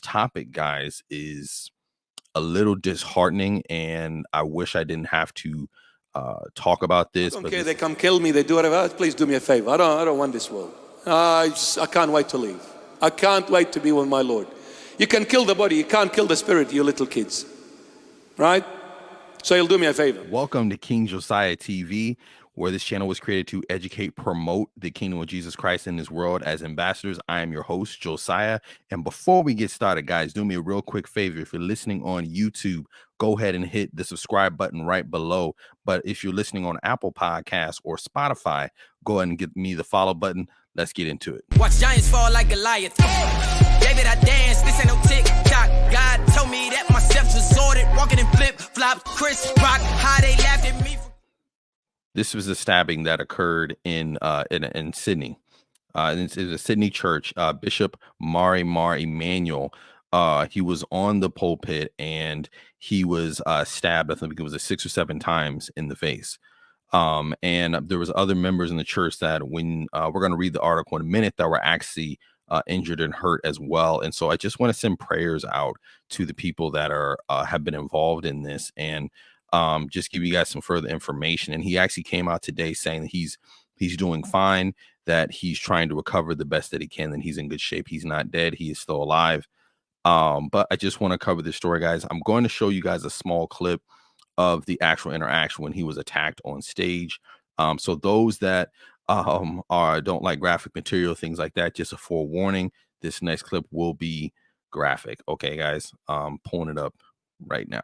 topic, guys, is a little disheartening, and I wish I didn't have to talk about this. I don't but care. They come kill me. They do whatever. Please do me a favor. I don't want this world. I can't wait to leave. I can't wait to be with my Lord. You can kill the body. You can't kill the spirit, you little kids. Right? So you'll do me a favor. Welcome to King Josiah TV, where this channel was created to educate, promote the kingdom of Jesus Christ in this world as ambassadors. I am your host, Josiah. And before we get started, guys, do me a real quick favor. If you're listening on YouTube, go ahead and hit the subscribe button right below. But if you're listening on Apple Podcasts or Spotify, go ahead and give me the follow button. Let's get into it. Watch giants fall like Goliath. David, I dance. This ain't no tick-tock. God told me that my steps was ordered. Walking in flip-flops. Chris Rock, how they laughed at me. This was a stabbing that occurred in Sydney. It was a Sydney church. Bishop Mar Mari Emmanuel. He was on the pulpit and he was stabbed. I think it was 6 or 7 times in the face. And there was other members in the church that when we're going to read the article in a minute that were actually injured and hurt as well. And so I just want to send prayers out to the people that are have been involved in this and just give you guys some further information. And he actually came out today saying that he's doing fine, that he's trying to recover the best that he can, and he's in good shape. He's not dead. He is still alive. But I just want to cover this story, guys. I'm going to show you guys a small clip of the actual interaction when he was attacked on stage. So those that don't like graphic material, things like that, just a forewarning, this next clip will be graphic. Okay, guys, pulling it up right now.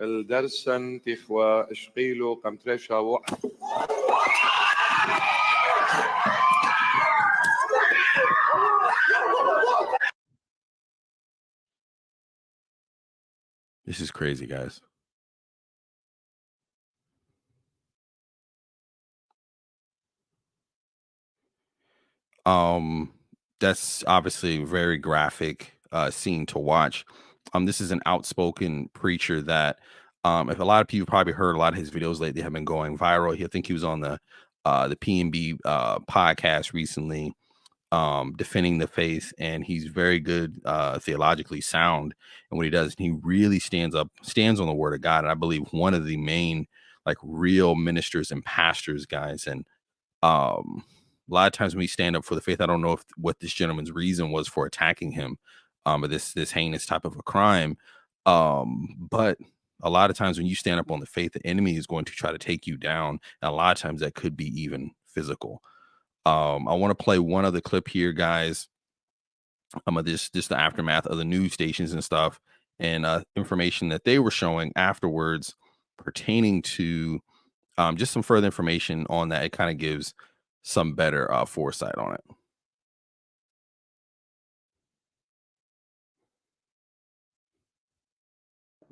الدرسن تخوى اشقيلو قمتريشا This is crazy, guys. That's obviously a very graphic scene to watch. This is an outspoken preacher that if a lot of people probably heard a lot of his videos lately have been going viral. I think he was on the PNB podcast recently, defending the faith, and he's very good, theologically sound in what he does. And he really stands on the word of God. And I believe one of the main like real ministers and pastors, guys. And a lot of times when we stand up for the faith, I don't know what this gentleman's reason was for attacking him, or this heinous type of a crime. But a lot of times when you stand up on the faith, the enemy is going to try to take you down. And a lot of times that could be even physical. I want to play one other clip here, guys. Of this just the aftermath of the news stations and stuff, and information that they were showing afterwards pertaining to just some further information on that. It kind of gives some better foresight on it.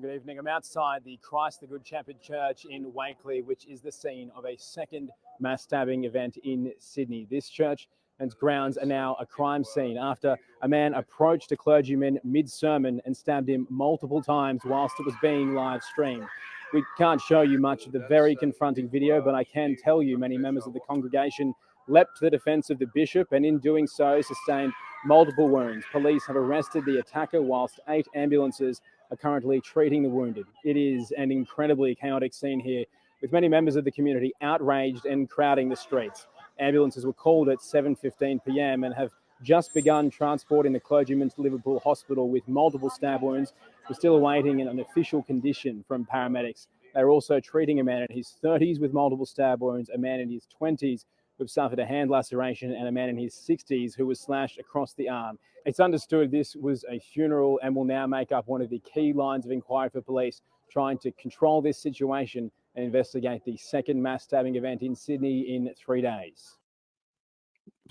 Good evening. I'm outside the Christ the Good Shepherd Church in Wakeley, which is the scene of a second mass stabbing event in Sydney. This church and its grounds are now a crime scene after a man approached a clergyman mid-sermon and stabbed him multiple times whilst it was being live streamed. We can't show you much of the very confronting video, but I can tell you many members of the congregation leapt to the defence of the bishop and in doing so sustained multiple wounds. Police have arrested the attacker whilst 8 ambulances are currently treating the wounded. It is an incredibly chaotic scene here, with many members of the community outraged and crowding the streets. Ambulances were called at 7:15 p.m. and have just begun transporting the clergyman to Liverpool Hospital with multiple stab wounds. We're still awaiting an official condition from paramedics. They're also treating a man in his 30s with multiple stab wounds, a man in his 20s who suffered a hand laceration, and a man in his 60s who was slashed across the arm. It's understood this was a funeral and will now make up one of the key lines of inquiry for police, trying to control this situation and investigate the second mass stabbing event in Sydney in 3 days.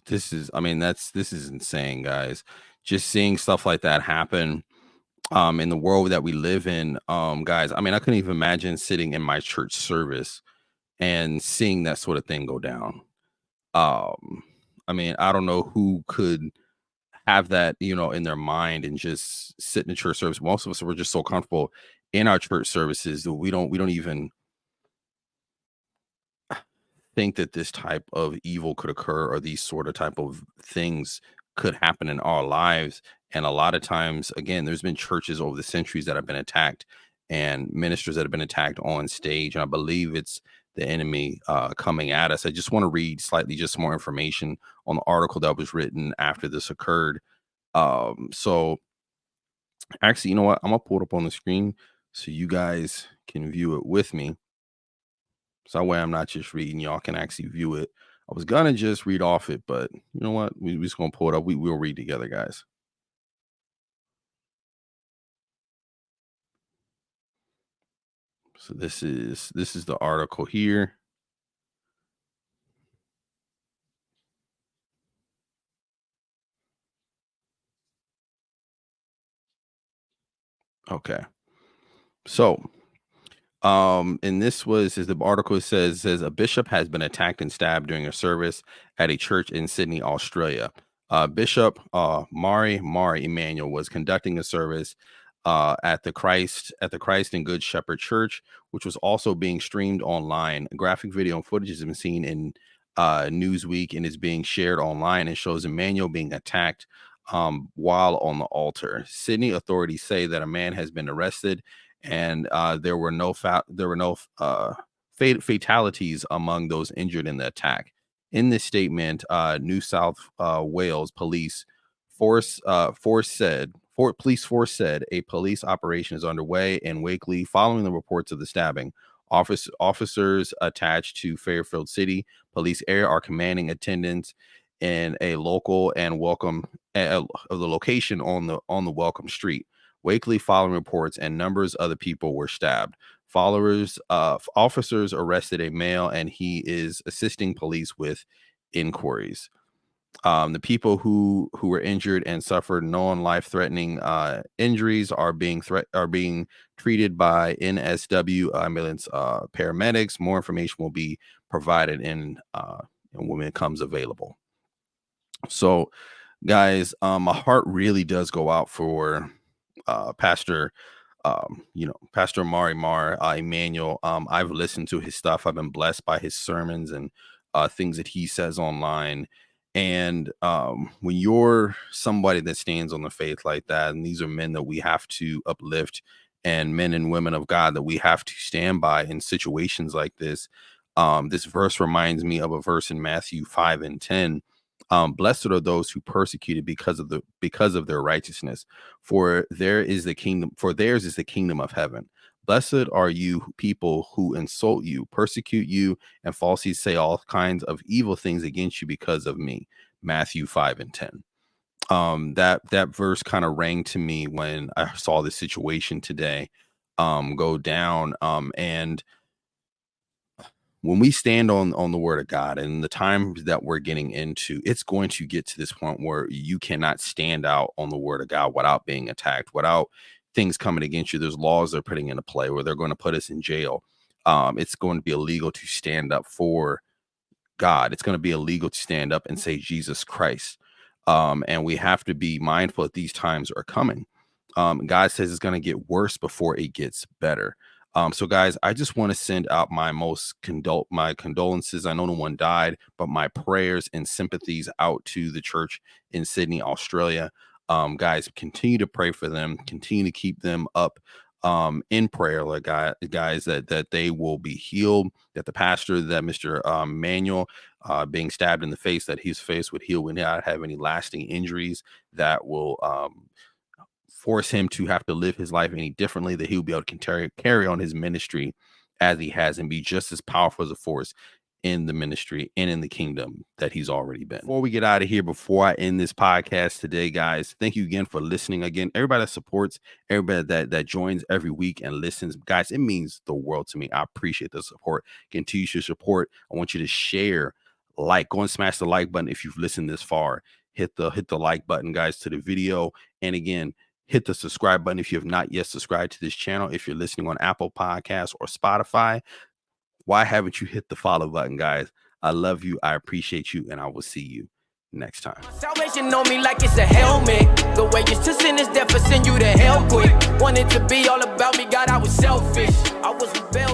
This is insane, guys. Just seeing stuff like that happen in the world that we live in, guys. I mean, I couldn't even imagine sitting in my church service and seeing that sort of thing go down. I mean, I don't know who could have that, in their mind and just sit in a church service. Most of us were just so comfortable in our church services that we don't even think that this type of evil could occur or these sort of type of things could happen in our lives. And a lot of times, again, there's been churches over the centuries that have been attacked and ministers that have been attacked on stage. And I believe it's the enemy coming at us. I just want to read slightly just more information on the article that was written after this occurred. So actually, you know what? I'm gonna pull it up on the screen so you guys can view it with me. So that way I'm not just reading, y'all can actually view it. I was gonna just read off it, but you know what? We just gonna pull it up. We'll read together, guys. So this is the article here. Okay. So and this was as the article says a bishop has been attacked and stabbed during a service at a church in Sydney, Australia. Bishop Mari Emmanuel was conducting a service at the Christ and Good Shepherd Church, which was also being streamed online. Graphic video and footage has been seen in Newsweek and is being shared online and shows Emmanuel being attacked while on the altar. Sydney authorities say that a man has been arrested and there were no fatalities among those injured in the attack. In this statement, New South Wales police force said a police operation is underway in Wakeley following the reports of the stabbing. Officers attached to Fairfield City Police area are commanding attendance in a local and welcome of the location on the Welcome Street. Wakeley following reports and numbers of the people were stabbed. Officers arrested a male and he is assisting police with inquiries. The people who were injured and suffered non-life-threatening injuries are being treated by NSW ambulance paramedics. More information will be provided when it comes available. So, guys, my heart really does go out for Pastor Pastor Mar Emmanuel. I've listened to his stuff. I've been blessed by his sermons and things that he says online. And when you're somebody that stands on the faith like that, and these are men that we have to uplift and men and women of God that we have to stand by in situations like this. This verse reminds me of a verse in Matthew 5:10. Blessed are those who persecuted because of their righteousness, for theirs is the kingdom of heaven. Blessed are you people who insult you, persecute you, and falsely say all kinds of evil things against you because of me. Matthew 5:10. That verse kind of rang to me when I saw this situation today go down. And when we stand on the word of God and the times that we're getting into, it's going to get to this point where you cannot stand out on the word of God without being attacked, without things coming against you. There's laws they're putting into play where they're going to put us in jail. It's going to be illegal to stand up for God. It's going to be illegal to stand up and say Jesus Christ. And we have to be mindful that these times are coming. God says it's going to get worse before it gets better. So guys, I just want to send out my my condolences. I know no one died, but my prayers and sympathies out to the church in Sydney, Australia. Guys, continue to pray for them, continue to keep them up in prayer, like guys, that they will be healed, that the pastor, that Mr. Manuel being stabbed in the face, that his face would heal, would not have any lasting injuries that will force him to have to live his life any differently, that he'll be able to carry on his ministry as he has and be just as powerful as a force in the ministry and in the kingdom that he's already been. Before we get out of here, before I end this podcast today, guys, thank you again for listening. Again, everybody that supports, everybody that joins every week and listens, guys, it means the world to me. I appreciate the support. Continue to support. I want you to share, go and smash the like button if you've listened this far. Hit the like button, guys, to the video. And again, hit the subscribe button if you have not yet subscribed to this channel. If you're listening on Apple Podcasts or Spotify, why haven't you hit the follow button, guys? I love you. I appreciate you. And I will see you next time. Salvation on me like it's a helmet. The way it's to sin is death, for send you to hell quick. Wanted to be all about me, God, I was selfish. I was rebellious.